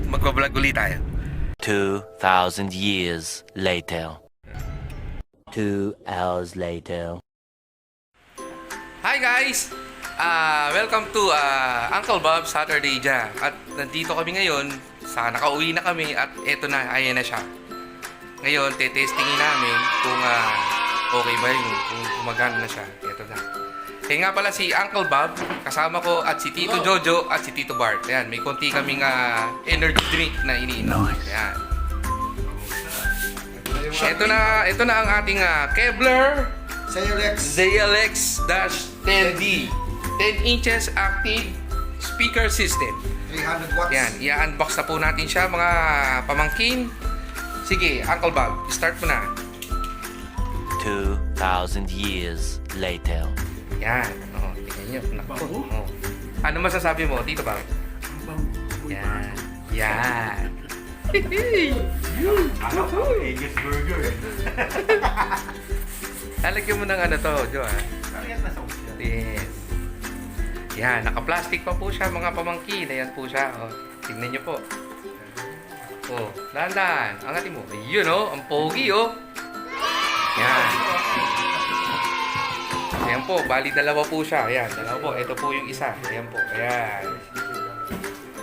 magbablog ulit tayo. 2,000 years later. 2 hours later. Hi guys! Welcome to Uncle Bob Saturday Jam. At nandito kami ngayon, nakauwi na kami at eto na, ayan na siya. Ngayon, testingin namin kung okay ba yun, kung gumagana na siya. Eto na. Kaya nga pala si Uncle Bob, kasama ko at si Tito Jojo at si Tito Bart. Ayan, may konti kaming energy drink na iniinom. Ayan. Ito na ang ating Kevlar ZLX-10D 10 inches active speaker system. 300 watts. Yan, i-unbox na po natin siya mga pamangkin. Sige, Uncle Bob, start mo na. 2,000 years later. Yan, tingnan nyo. Naku. Ano masasabi mo, Tito Bob? Yan, yan. Ano ko? Vegas burger. Lalagyan mo ng ano to, Jo, ha? Kaya na sauce yan. Yes. Yan, naka-plastic pa po siya mga pamangkin. Ayan po siya. Tingnan nyo po. Dahan-dahan. Angatin mo. Ayun, ang pogi, Yan. Ayan po, bali dalawa po siya. Ayan, dalawa po. Ito po yung isa. Ayan po. Ayan.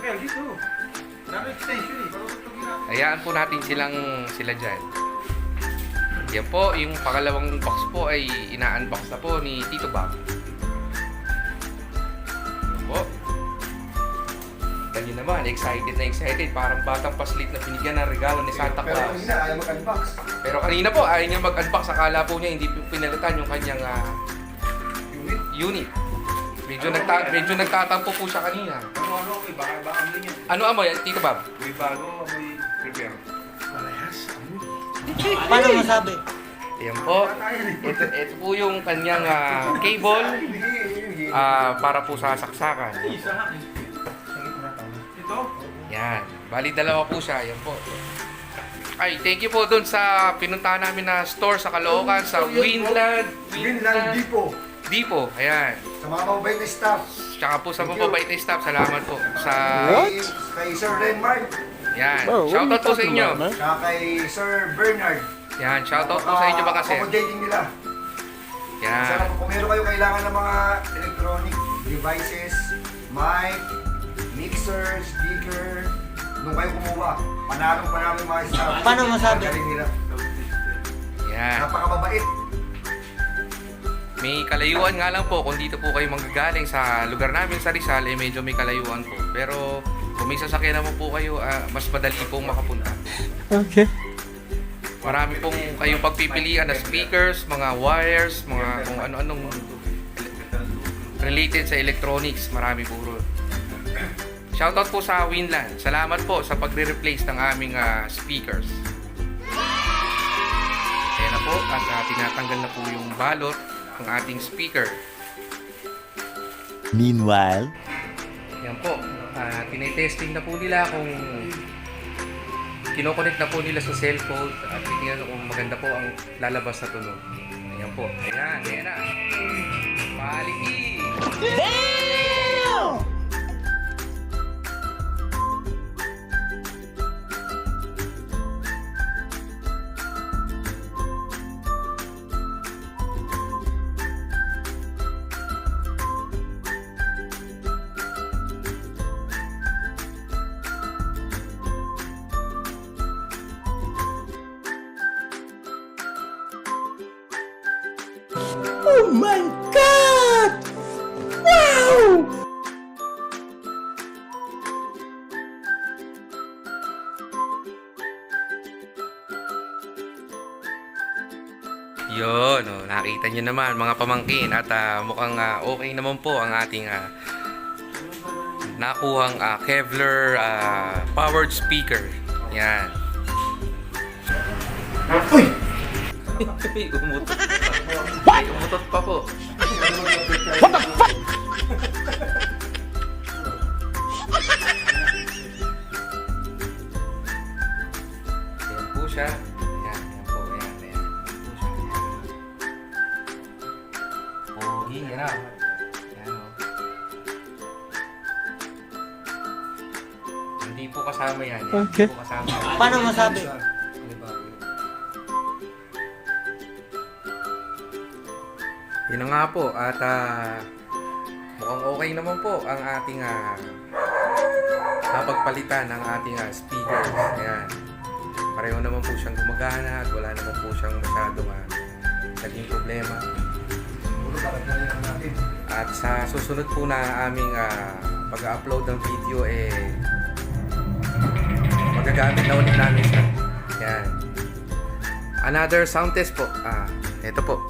Kaya dito. Dami extension eh. Hayaan po natin sila dyan. Yan po, yung pangalawang box po ay ina-unbox na po ni Tito Bob. Yan po. Ganyan naman, excited na excited. Parang batang paslit na binigyan ng regalo ni Santa Pero Claus. kanina ayaw mag-unbox. Pero kanina po, ayaw niya mag-unbox. Akala po niya hindi pinalitan yung kanyang unit. Medyo nagtatampo po siya kanina. Ano, baka amoy niya. Ano amoy, Tito Bob? May bago, amoy prepare. Malayas. Paano masabi? Ayan po. Ito po yung kanyang cable para po sa saksakan. Ito? Yan. Bali dalawa po siya. Ayan po. Ay, thank you po dun sa pinuntahan namin na store sa Caloocan, sa Winland Depot. Ayan. Sa mga mababait na staff. Tsaka po sa mababait na staff. Salamat po. Kay Sir Renmark. Yan. Shoutout po sa inyo. Saka kay Sir Bernard. Yan. Shoutout po sa inyo ba kasi? Accommodating nila. Yan. Sana kung meron kayo kailangan ng mga electronic devices, mic, mixer, speaker, nung kayo kumuha, panalo yung mga staff. Paano masabi? Galing nila. Yan. Napakababait. May kalayuan nga lang po kung dito po kayo manggagaling sa lugar namin sa Rizal, medyo may kalayuan po. Pero kung may sasakyan naman po kayo, mas madali pong makapunta. Okay. Marami pong kayong pagpipilian na speakers, mga wires, mga kung ano-anong related sa electronics. Marami po ron. Shoutout po sa Winland. Salamat po sa pagre-replace ng aming speakers. Ayan na po at tinatanggal na po yung balot ng ating speaker. Meanwhile, Yan po. Tinetesting na po nila kung kinokonect na po nila sa cellphone at tingnan kung maganda po ang lalabas na tunog. Ayan po. Ayan na. Quality! Oh my God! Wow! Yun, nakita nyo naman mga pamangkin at mukhang okay naman po ang ating nakuhang Kevlar powered speaker. Yan. Uy! Umutot pa. Umutot pa po. What the fuck? Ayan po siya. Ayan po. Ayan po siya. Pogi, yan o. Ayan o. Hindi Hindi po kasama yan. Okay. Hindi po kasama. Paano masabi? Yun na nga po. At mukhang okay naman po ang ating napagpalitan ng ating speakers. Ayan. Pareho naman po siyang gumagana at wala naman po siyang masyadong naging problema. At sa susunod po na aming pag-upload ng video magagamit na ulit namin siya. Yan. Another sound test po. Ito po.